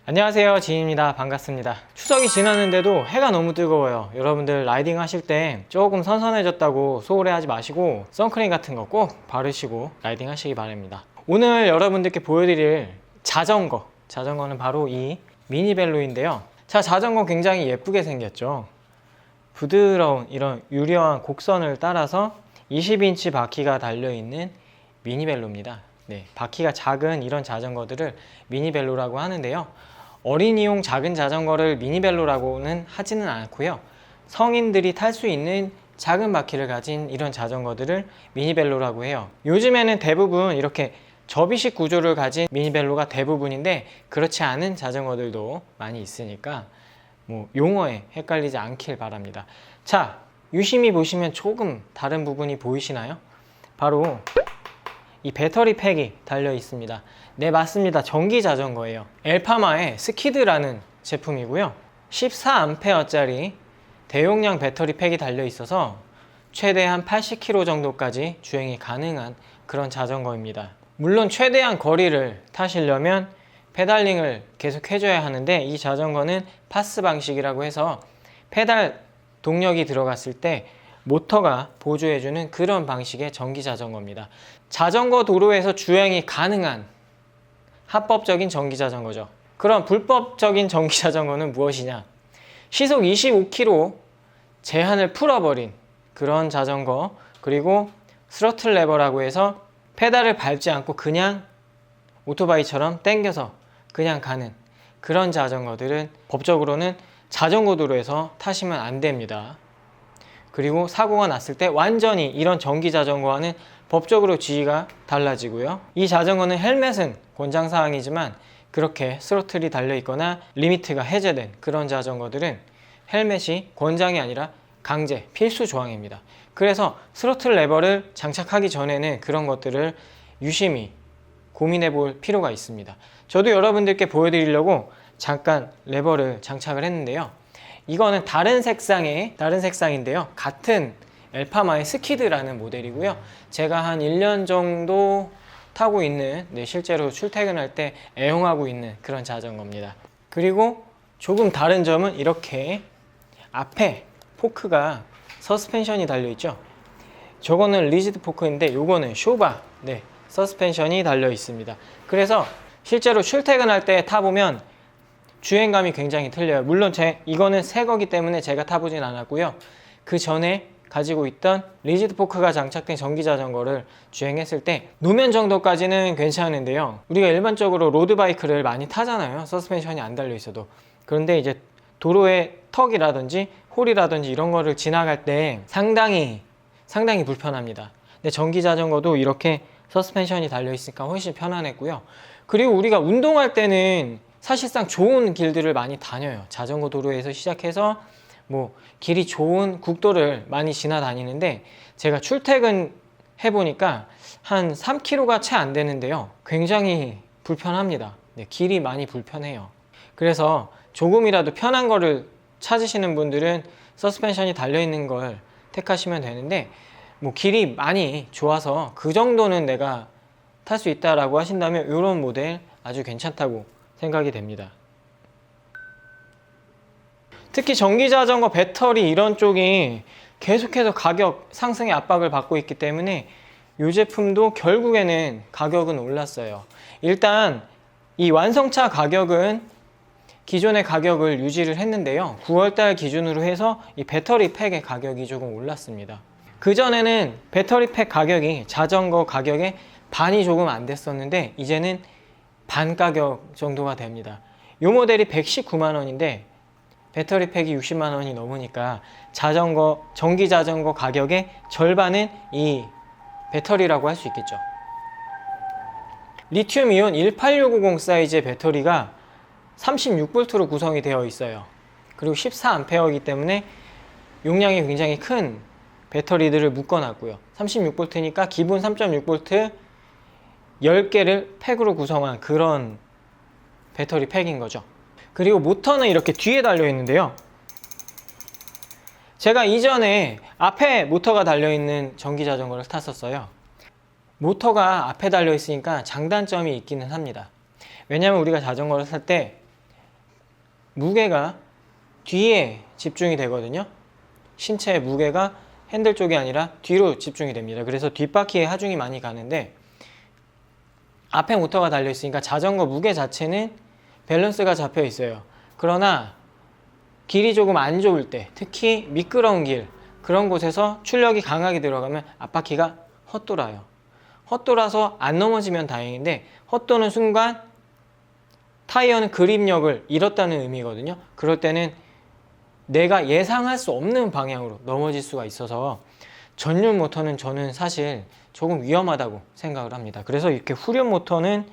안녕하세요, 지인입니다. 반갑습니다. 추석이 지났는데도 해가 너무 뜨거워요. 여러분들 라이딩 하실 때 조금 선선해졌다고 소홀해 하지 마시고 선크림 같은 거 꼭 바르시고 라이딩 하시기 바랍니다. 오늘 여러분들께 보여드릴 자전거는 바로 이 미니벨로인데요. 자, 자전거 굉장히 예쁘게 생겼죠. 부드러운 이런 유려한 곡선을 따라서 20인치 바퀴가 달려있는 미니벨로입니다. 네, 바퀴가 작은 이런 자전거들을 미니벨로라고 하는데요. 어린이용 작은 자전거를 미니벨로라고는 하지는 않고요. 성인들이 탈 수 있는 작은 바퀴를 가진 이런 자전거들을 미니벨로라고 해요. 요즘에는 대부분 이렇게 접이식 구조를 가진 미니벨로가 대부분인데 그렇지 않은 자전거들도 많이 있으니까 용어에 헷갈리지 않길 바랍니다. 자, 유심히 보시면 조금 다른 부분이 보이시나요? 바로 이 배터리 팩이 달려 있습니다. 네, 맞습니다. 전기 자전거예요. 엘파마의 스키드라는 제품이고요. 14A짜리 대용량 배터리 팩이 달려 있어서 최대한 80km 정도까지 주행이 가능한 그런 자전거입니다. 물론 최대한 거리를 타시려면 페달링을 계속 해줘야 하는데 이 자전거는 파스 방식이라고 해서 페달 동력이 들어갔을 때 모터가 보조해주는 그런 방식의 전기 자전거입니다. 자전거 도로에서 주행이 가능한 합법적인 전기 자전거죠. 그럼 불법적인 전기 자전거는 무엇이냐? 시속 25km 제한을 풀어버린 그런 자전거, 그리고 스로틀 레버라고 해서 페달을 밟지 않고 그냥 오토바이처럼 당겨서 그냥 가는 그런 자전거들은 법적으로는 자전거 도로에서 타시면 안 됩니다. 그리고 사고가 났을 때 완전히 이런 전기 자전거와는 법적으로 지위가 달라지고요. 이 자전거는 헬멧은 권장사항이지만 그렇게 스로틀이 달려있거나 리미트가 해제된 그런 자전거들은 헬멧이 권장이 아니라 강제, 필수 조항입니다. 그래서 스로틀 레버를 장착하기 전에는 그런 것들을 유심히 고민해 볼 필요가 있습니다. 저도 여러분들께 보여드리려고 잠깐 레버를 장착을 했는데요. 이거는 다른 색상인데요. 같은 엘파마의 스키드라는 모델이고요. 제가 한 1년 정도 타고 있는, 실제로 출퇴근할 때 애용하고 있는 그런 자전거입니다. 그리고 조금 다른 점은 이렇게 앞에 포크가 서스펜션이 달려있죠. 저거는 리지드 포크인데 요거는 쇼바 서스펜션이 달려 있습니다. 그래서 실제로 출퇴근할 때 타보면 주행감이 굉장히 틀려요. 물론 이거는 새 거기 때문에 제가 타보진 않았고요. 그 전에 가지고 있던 리지드 포크가 장착된 전기 자전거를 주행했을 때 노면 정도까지는 괜찮은데요. 우리가 일반적으로 로드바이크를 많이 타잖아요. 서스펜션이 안 달려 있어도. 그런데 이제 도로에 턱이라든지 홀이라든지 이런 거를 지나갈 때 상당히 불편합니다. 근데 전기 자전거도 이렇게 서스펜션이 달려 있으니까 훨씬 편안했고요. 그리고 우리가 운동할 때는 사실상 좋은 길들을 많이 다녀요. 자전거 도로에서 시작해서 길이 좋은 국도를 많이 지나다니는데 제가 출퇴근 해보니까 한 3km가 채 안 되는데요. 굉장히 불편합니다. 길이 많이 불편해요. 그래서 조금이라도 편한 거를 찾으시는 분들은 서스펜션이 달려있는 걸 택하시면 되는데 길이 많이 좋아서 그 정도는 내가 탈 수 있다라고 하신다면 이런 모델 아주 괜찮다고 생각이 됩니다. 특히 전기자전거 배터리 이런 쪽이 계속해서 가격 상승의 압박을 받고 있기 때문에 이 제품도 결국에는 가격은 올랐어요. 일단 이 완성차 가격은 기존의 가격을 유지를 했는데요. 9월달 기준으로 해서 이 배터리 팩의 가격이 조금 올랐습니다. 그전에는 배터리 팩 가격이 자전거 가격의 반이 조금 안 됐었는데 이제는 반 가격 정도가 됩니다. 이 모델이 119만 원인데 배터리 팩이 60만 원이 넘으니까 전기 자전거 가격의 절반은 이 배터리라고 할 수 있겠죠. 리튬 이온 18650 사이즈의 배터리가 36V로 구성이 되어 있어요. 그리고 14A이기 때문에 용량이 굉장히 큰 배터리들을 묶어놨고요. 36V니까 기본 3.6V 10개를 팩으로 구성한 그런 배터리 팩인 거죠. 그리고 모터는 이렇게 뒤에 달려 있는데요. 제가 이전에 앞에 모터가 달려있는 전기자전거를 탔었어요. 모터가 앞에 달려 있으니까 장단점이 있기는 합니다. 왜냐면 우리가 자전거를 탈 때 무게가 뒤에 집중이 되거든요. 신체의 무게가 핸들 쪽이 아니라 뒤로 집중이 됩니다. 그래서 뒷바퀴에 하중이 많이 가는데 앞에 모터가 달려 있으니까 자전거 무게 자체는 밸런스가 잡혀 있어요. 그러나 길이 조금 안 좋을 때, 특히 미끄러운 길, 그런 곳에서 출력이 강하게 들어가면 앞바퀴가 헛돌아요. 헛돌아서 안 넘어지면 다행인데 헛도는 순간 타이어는 그립력을 잃었다는 의미거든요. 그럴 때는 내가 예상할 수 없는 방향으로 넘어질 수가 있어서 전륜 모터는 저는 사실 조금 위험하다고 생각을 합니다. 그래서 이렇게 후륜 모터는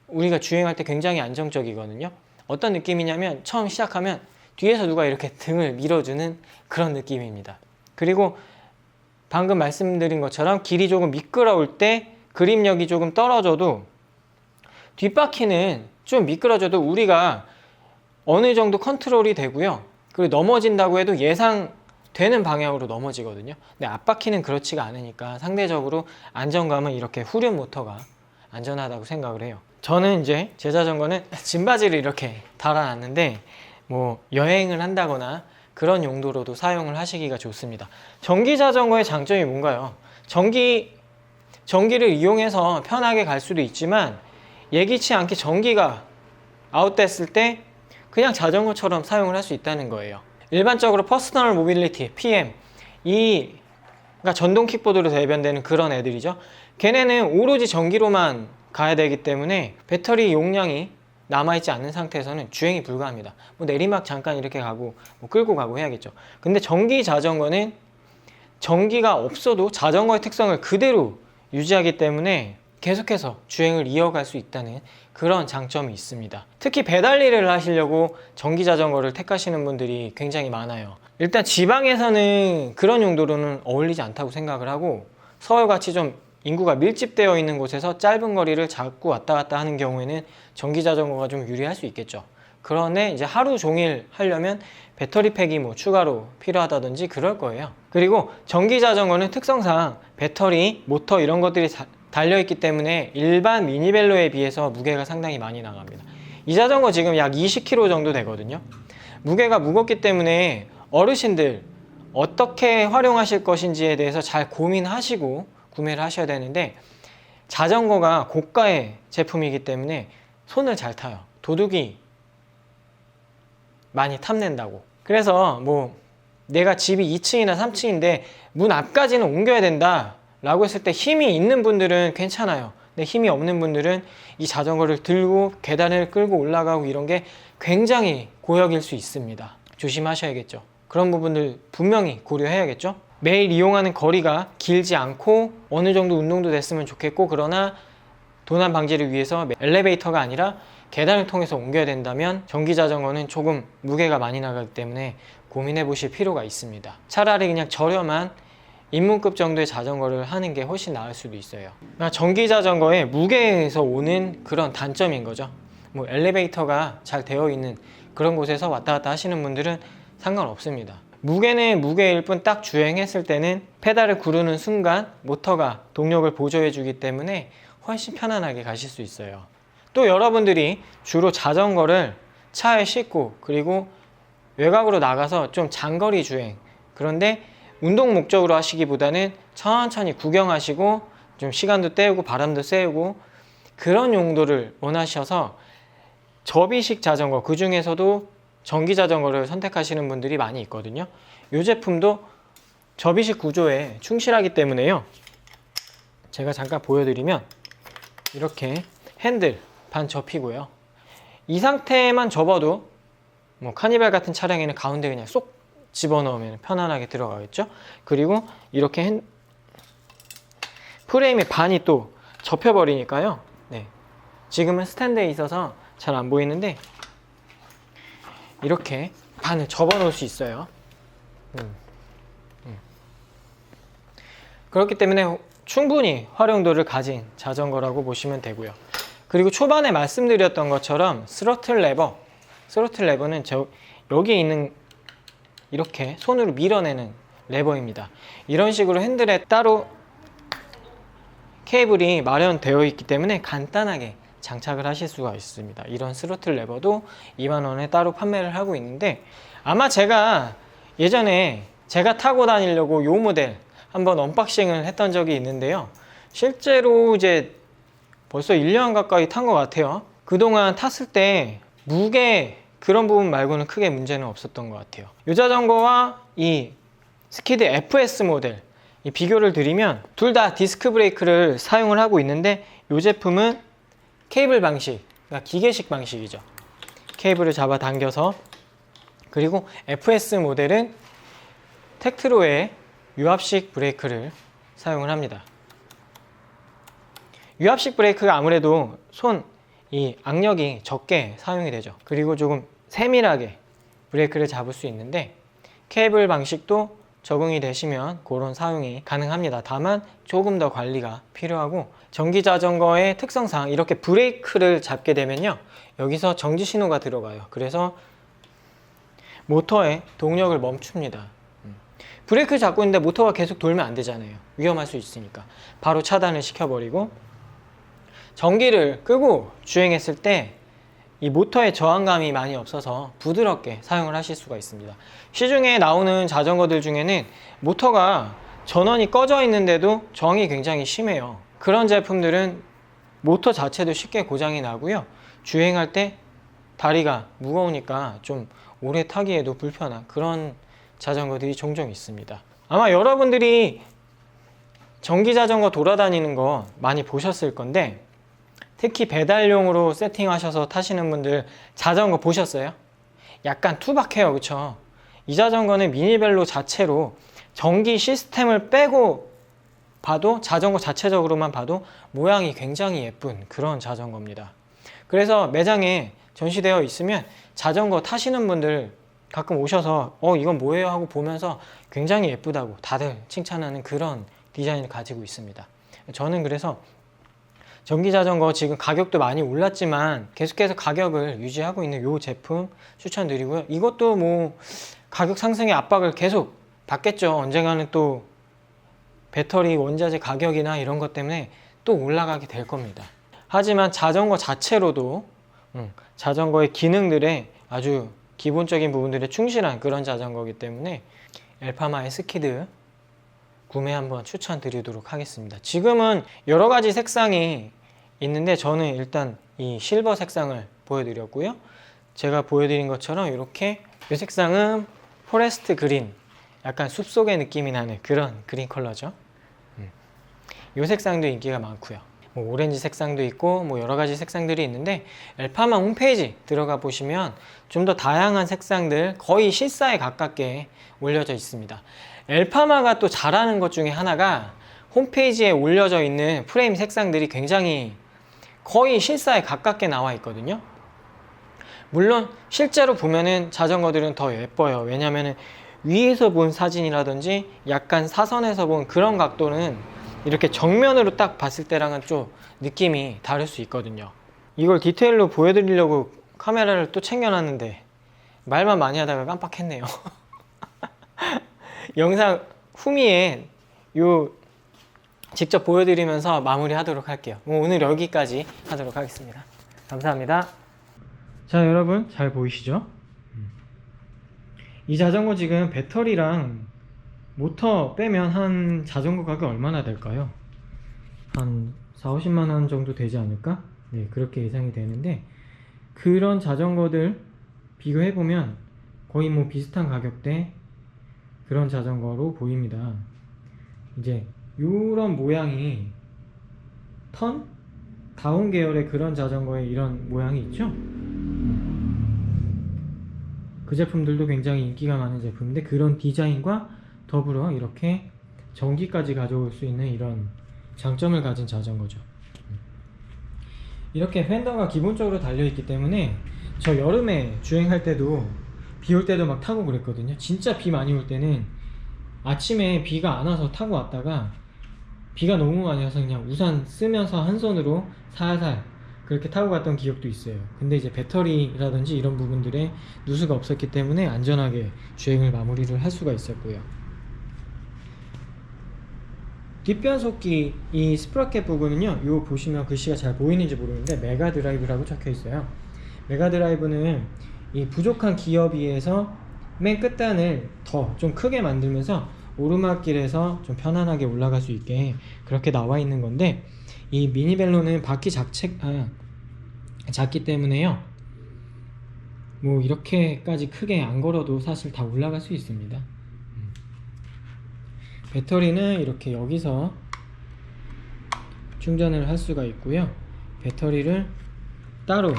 우리가 주행할 때 굉장히 안정적이거든요. 어떤 느낌이냐면 처음 시작하면 뒤에서 누가 이렇게 등을 밀어주는 그런 느낌입니다. 그리고 방금 말씀드린 것처럼 길이 조금 미끄러울 때 그립력이 조금 떨어져도 뒷바퀴는 좀 미끄러져도 우리가 어느 정도 컨트롤이 되고요. 그리고 넘어진다고 해도 예상되는 방향으로 넘어지거든요. 근데 앞바퀴는 그렇지가 않으니까 상대적으로 안정감은 이렇게 후륜 모터가 안전하다고 생각을 해요. 저는 이제 제 자전거는 짐바지를 이렇게 달아놨는데 뭐 여행을 한다거나 그런 용도로도 사용을 하시기가 좋습니다. 전기 자전거의 장점이 뭔가요? 전기를 이용해서 편하게 갈 수도 있지만 예기치 않게 전기가 아웃됐을 때 그냥 자전거처럼 사용을 할 수 있다는 거예요. 일반적으로 퍼스널 모빌리티, PM, 그러니까 전동 킥보드로 대변되는 그런 애들이죠. 걔네는 오로지 전기로만 가야 되기 때문에 배터리 용량이 남아있지 않는 상태에서는 주행이 불가합니다. 뭐 내리막 잠깐 이렇게 가고 뭐 끌고 가고 해야겠죠. 근데 전기 자전거는 전기가 없어도 자전거의 특성을 그대로 유지하기 때문에 계속해서 주행을 이어갈 수 있다는 그런 장점이 있습니다. 특히 배달 일을 하시려고 전기 자전거를 택하시는 분들이 굉장히 많아요. 일단 지방에서는 그런 용도로는 어울리지 않다고 생각을 하고 서울같이 좀 인구가 밀집되어 있는 곳에서 짧은 거리를 자꾸 왔다 갔다 하는 경우에는 전기 자전거가 좀 유리할 수 있겠죠. 그런데 이제 하루 종일 하려면 배터리팩이 뭐 추가로 필요하다든지 그럴 거예요. 그리고 전기 자전거는 특성상 배터리, 모터 이런 것들이 달려있기 때문에 일반 미니벨로에 비해서 무게가 상당히 많이 나갑니다. 이 자전거 지금 약 20kg 정도 되거든요. 무게가 무겁기 때문에 어르신들 어떻게 활용하실 것인지에 대해서 잘 고민하시고 구매를 하셔야 되는데 자전거가 고가의 제품이기 때문에 손을 잘 타요. 도둑이 많이 탐낸다고. 그래서 뭐 내가 집이 2층이나 3층인데 문 앞까지는 옮겨야 된다 라고 했을 때 힘이 있는 분들은 괜찮아요. 근데 힘이 없는 분들은 이 자전거를 들고 계단을 끌고 올라가고 이런 게 굉장히 고역일 수 있습니다. 조심하셔야겠죠. 그런 부분들 분명히 고려해야겠죠. 매일 이용하는 거리가 길지 않고 어느 정도 운동도 됐으면 좋겠고, 그러나 도난 방지를 위해서 엘리베이터가 아니라 계단을 통해서 옮겨야 된다면 전기 자전거는 조금 무게가 많이 나가기 때문에 고민해 보실 필요가 있습니다. 차라리 그냥 저렴한 입문급 정도의 자전거를 하는 게 훨씬 나을 수도 있어요. 전기 자전거의 무게에서 오는 그런 단점인 거죠. 뭐 엘리베이터가 잘 되어 있는 그런 곳에서 왔다 갔다 하시는 분들은 상관없습니다. 무게는 무게일 뿐 딱 주행했을 때는 페달을 구르는 순간 모터가 동력을 보조해 주기 때문에 훨씬 편안하게 가실 수 있어요. 또 여러분들이 주로 자전거를 차에 싣고 그리고 외곽으로 나가서 좀 장거리 주행, 그런데 운동 목적으로 하시기보다는 천천히 구경하시고 좀 시간도 때우고 바람도 쐬고 그런 용도를 원하셔서 접이식 자전거, 그 중에서도 전기 자전거를 선택하시는 분들이 많이 있거든요. 이 제품도 접이식 구조에 충실하기 때문에요. 제가 잠깐 보여드리면 이렇게 핸들 반 접히고요. 이 상태만 접어도 뭐 카니발 같은 차량에는 가운데 그냥 쏙 집어넣으면 편안하게 들어가겠죠. 그리고 이렇게 프레임의 반이 또 접혀버리니까요. 네. 지금은 스탠드에 있어서 잘 안 보이는데 이렇게 반을 접어 놓을 수 있어요. 그렇기 때문에 충분히 활용도를 가진 자전거라고 보시면 되고요. 그리고 초반에 말씀드렸던 것처럼 스로틀 레버는 여기 있는 이렇게 손으로 밀어내는 레버입니다. 이런 식으로 핸들에 따로 케이블이 마련되어 있기 때문에 간단하게 장착을 하실 수가 있습니다. 이런 스로틀 레버도 2만원에 따로 판매를 하고 있는데, 아마 제가 예전에 제가 타고 다니려고 요 모델 한번 언박싱을 했던 적이 있는데요. 실제로 이제 벌써 1년 가까이 탄 것 같아요. 그동안 탔을 때 무게 그런 부분 말고는 크게 문제는 없었던 것 같아요. 이 자전거와 이 스키드 FS 모델 이 비교를 드리면 둘 다 디스크 브레이크를 사용을 하고 있는데, 이 제품은 케이블 방식, 그러니까 기계식 방식이죠. 케이블을 잡아 당겨서, 그리고 FS 모델은 텍트로의 유압식 브레이크를 사용을 합니다. 유압식 브레이크가 아무래도 이 악력이 적게 사용이 되죠. 그리고 조금 세밀하게 브레이크를 잡을 수 있는데, 케이블 방식도 적응이 되시면 그런 사용이 가능합니다. 다만 조금 더 관리가 필요하고, 전기 자전거의 특성상 이렇게 브레이크를 잡게 되면요, 여기서 정지 신호가 들어가요. 그래서 모터의 동력을 멈춥니다. 브레이크를 잡고 있는데 모터가 계속 돌면 안 되잖아요. 위험할 수 있으니까 바로 차단을 시켜버리고, 전기를 끄고 주행했을 때 이 모터의 저항감이 많이 없어서 부드럽게 사용을 하실 수가 있습니다. 시중에 나오는 자전거들 중에는 모터가 전원이 꺼져 있는데도 저항이 굉장히 심해요. 그런 제품들은 모터 자체도 쉽게 고장이 나고요, 주행할 때 다리가 무거우니까 좀 오래 타기에도 불편한 그런 자전거들이 종종 있습니다. 아마 여러분들이 전기 자전거 돌아다니는 거 많이 보셨을 건데, 특히 배달용으로 세팅하셔서 타시는 분들 자전거 보셨어요? 약간 투박해요, 그쵸? 이 자전거는 미니벨로 자체로 전기 시스템을 빼고 봐도, 자전거 자체적으로만 봐도 모양이 굉장히 예쁜 그런 자전거입니다. 그래서 매장에 전시되어 있으면 자전거 타시는 분들 가끔 오셔서 이건 뭐예요? 하고 보면서 굉장히 예쁘다고 다들 칭찬하는 그런 디자인을 가지고 있습니다. 저는 그래서 전기자전거 지금 가격도 많이 올랐지만 계속해서 가격을 유지하고 있는 이 제품 추천드리고요. 이것도 뭐 가격 상승의 압박을 계속 받겠죠. 언젠가는 또 배터리 원자재 가격이나 이런 것 때문에 또 올라가게 될 겁니다. 하지만 자전거 자체로도 자전거의 기능들에 아주 기본적인 부분들에 충실한 그런 자전거이기 때문에 엘파마의 스키드 구매 한번 추천드리도록 하겠습니다. 지금은 여러 가지 색상이 있는데 저는 일단 이 실버 색상을 보여드렸고요. 제가 보여드린 것처럼 이렇게 이 색상은 포레스트 그린, 약간 숲속의 느낌이 나는 그런 그린 컬러죠. 이 색상도 인기가 많고요. 뭐 오렌지 색상도 있고 뭐 여러 가지 색상들이 있는데, 엘파마 홈페이지 들어가 보시면 좀 더 다양한 색상들 거의 실사에 가깝게 올려져 있습니다. 엘파마가 또 잘하는 것 중에 하나가 홈페이지에 올려져 있는 프레임 색상들이 굉장히 거의 실사에 가깝게 나와 있거든요. 물론 실제로 보면은 자전거들은 더 예뻐요. 왜냐면은 위에서 본 사진이라든지 약간 사선에서 본 그런 각도는 이렇게 정면으로 딱 봤을 때랑은 좀 느낌이 다를 수 있거든요. 이걸 디테일로 보여드리려고 카메라를 또 챙겨놨는데 말만 많이 하다가 깜빡했네요. 영상 후미에 직접 보여드리면서 마무리하도록 할게요. 오늘 여기까지 하도록 하겠습니다. 감사합니다. 자, 여러분 잘 보이시죠? 이 자전거 지금 배터리랑 모터 빼면 한 자전거 가격 얼마나 될까요? 한 40~50만원 정도 되지 않을까? 네, 그렇게 예상이 되는데, 그런 자전거들 비교해보면 거의 뭐 비슷한 가격대 그런 자전거로 보입니다. 이제 이런 모양이 턴? 다운 계열의 그런 자전거에 이런 모양이 있죠? 그 제품들도 굉장히 인기가 많은 제품인데, 그런 디자인과 더불어 이렇게 전기까지 가져올 수 있는 이런 장점을 가진 자전거죠. 이렇게 휀더가 기본적으로 달려있기 때문에 저 여름에 주행할 때도 비 올 때도 막 타고 그랬거든요. 진짜 비 많이 올 때는 아침에 비가 안 와서 타고 왔다가 비가 너무 많이 와서 그냥 우산 쓰면서 한 손으로 살살 그렇게 타고 갔던 기억도 있어요. 근데 이제 배터리라든지 이런 부분들에 누수가 없었기 때문에 안전하게 주행을 마무리를 할 수가 있었고요. 뒷변속기 이 스프라켓 부분은요, 요 보시면 글씨가 잘 보이는지 모르는데 메가 드라이브라고 적혀 있어요. 메가 드라이브는 이 부족한 기어 비해서 맨 끝단을 더 좀 크게 만들면서 오르막길에서 좀 편안하게 올라갈 수 있게 그렇게 나와 있는 건데, 이 미니벨로는 바퀴 작기 때문에요, 뭐 이렇게까지 크게 안 걸어도 사실 다 올라갈 수 있습니다. 배터리는 이렇게 여기서 충전을 할 수가 있고요, 배터리를 따로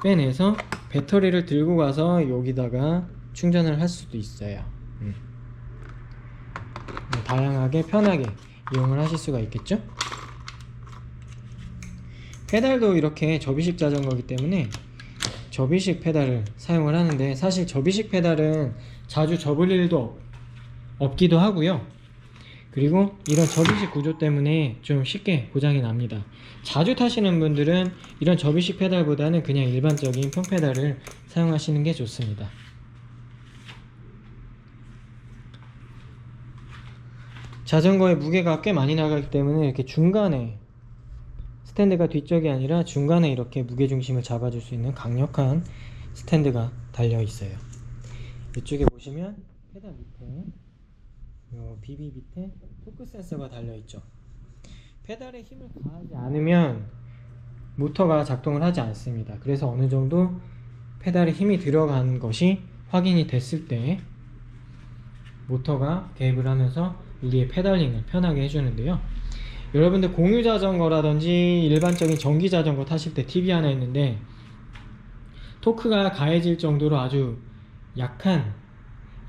빼내서 배터리를 들고 가서 여기다가 충전을 할 수도 있어요. 다양하게 편하게 이용을 하실 수가 있겠죠. 페달도 이렇게 접이식 자전거이기 때문에 접이식 페달을 사용을 하는데, 사실 접이식 페달은 자주 접을 일도 없기도 하고요, 그리고 이런 접이식 구조 때문에 좀 쉽게 고장이 납니다. 자주 타시는 분들은 이런 접이식 페달보다는 그냥 일반적인 평페달을 사용하시는 게 좋습니다. 자전거의 무게가 꽤 많이 나가기 때문에 이렇게 중간에 스탠드가 뒤쪽이 아니라 중간에 이렇게 무게중심을 잡아줄 수 있는 강력한 스탠드가 달려 있어요. 이쪽에 보시면 페달 밑에 요 비비 밑에 토크 센서가 달려 있죠. 페달에 힘을 가하지 않으면 모터가 작동을 하지 않습니다. 그래서 어느 정도 페달에 힘이 들어간 것이 확인이 됐을 때 모터가 개입을 하면서 우리의 페달링을 편하게 해주는데요. 여러분들 공유 자전거라든지 일반적인 전기 자전거 타실 때 팁이 하나 있는데, 토크가 가해질 정도로 아주 약한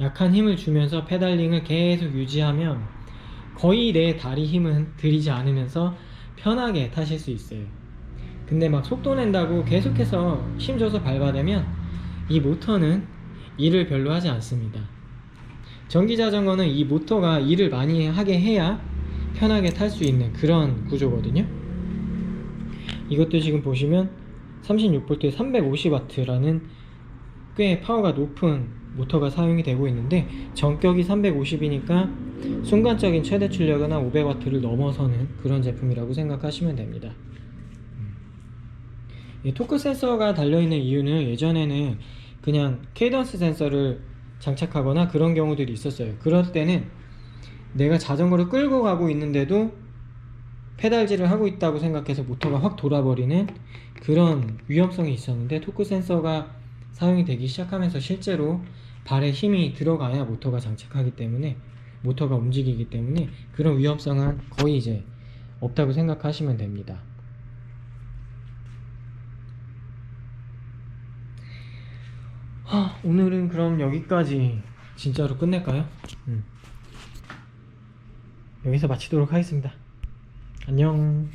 힘을 주면서 페달링을 계속 유지하면 거의 내 다리 힘은 들이지 않으면서 편하게 타실 수 있어요. 근데 막 속도 낸다고 계속해서 힘줘서 밟아대면 이 모터는 일을 별로 하지 않습니다. 전기 자전거는 이 모터가 일을 많이 하게 해야 편하게 탈 수 있는 그런 구조거든요. 이것도 지금 보시면 36V에 350W라는 꽤 파워가 높은 모터가 사용이 되고 있는데, 전격이 350이니까 순간적인 최대 출력은 한 500W를 넘어서는 그런 제품이라고 생각하시면 됩니다. 이 토크 센서가 달려있는 이유는, 예전에는 그냥 케이던스 센서를 장착하거나 그런 경우들이 있었어요. 그럴 때는 내가 자전거를 끌고 가고 있는데도 페달질을 하고 있다고 생각해서 모터가 확 돌아버리는 그런 위험성이 있었는데, 토크 센서가 사용이 되기 시작하면서 실제로 발에 힘이 들어가야 모터가 장착하기 때문에, 모터가 움직이기 때문에 그런 위험성은 거의 이제 없다고 생각하시면 됩니다. 오늘은 그럼 여기까지 진짜로 끝낼까요? 여기서 마치도록 하겠습니다. 안녕.